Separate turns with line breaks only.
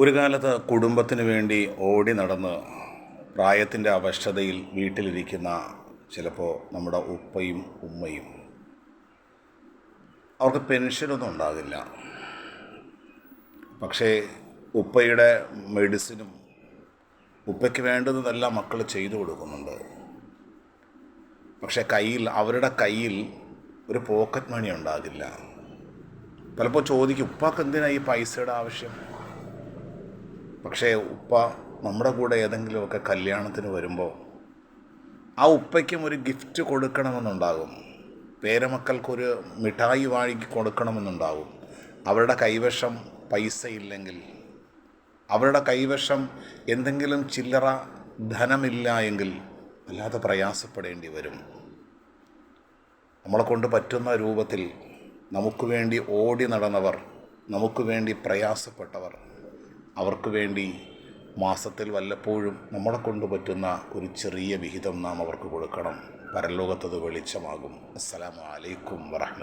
ഒരു കാലത്ത് കുടുംബത്തിന് വേണ്ടി ഓടി നടന്ന് പ്രായത്തിൻ്റെ അവശതയിൽ വീട്ടിലിരിക്കുന്ന ചിലപ്പോൾ നമ്മുടെ ഉപ്പയും ഉമ്മയും, അവർക്ക് പെൻഷനൊന്നും ഉണ്ടാകില്ല. പക്ഷേ ഉപ്പയുടെ മെഡിസിനും ഉപ്പയ്ക്ക് വേണ്ടുന്നതെല്ലാം മക്കൾ ചെയ്തു കൊടുക്കുന്നുണ്ട്. പക്ഷേ അവരുടെ കയ്യിൽ ഒരു പോക്കറ്റ് മണി ഉണ്ടാകില്ല. പലപ്പോൾ ചോദിക്കും, ഉപ്പാക്ക് എന്തിനാണ് ഈ പൈസയുടെ ആവശ്യം? പക്ഷേ ഉപ്പ നമ്മുടെ കൂടെ ഏതെങ്കിലുമൊക്കെ കല്യാണത്തിന് വരുമ്പോൾ ആ ഉപ്പയ്ക്കും ഒരു ഗിഫ്റ്റ് കൊടുക്കണമെന്നുണ്ടാകും, പേരമക്കൾക്കൊരു മിഠായി വാങ്ങി കൊടുക്കണമെന്നുണ്ടാകും. അവരുടെ കൈവശം പൈസ ഇല്ലെങ്കിൽ, അവരുടെ കൈവശം എന്തെങ്കിലും ചില്ലറ ധനമില്ല എങ്കിൽ വല്ലാതെ പ്രയാസപ്പെടേണ്ടി വരും. നമ്മളെ കൊണ്ട് പറ്റുന്ന രൂപത്തിൽ നമുക്ക് വേണ്ടി ഓടി നടന്നവർ, നമുക്ക് വേണ്ടി പ്രയാസപ്പെട്ടവർ, അവർക്ക് വേണ്ടി മാസത്തിൽ വല്ലപ്പോഴും നമ്മളെ കൊണ്ട് പറ്റുന്ന ഒരു ചെറിയ വിഹിതം നാം അവർക്ക് കൊടുക്കണം. പരലോകത്തത് വെളിച്ചമാകും. അസ്സലാമു അലൈക്കും വറഹ്മത്തുള്ളാഹി.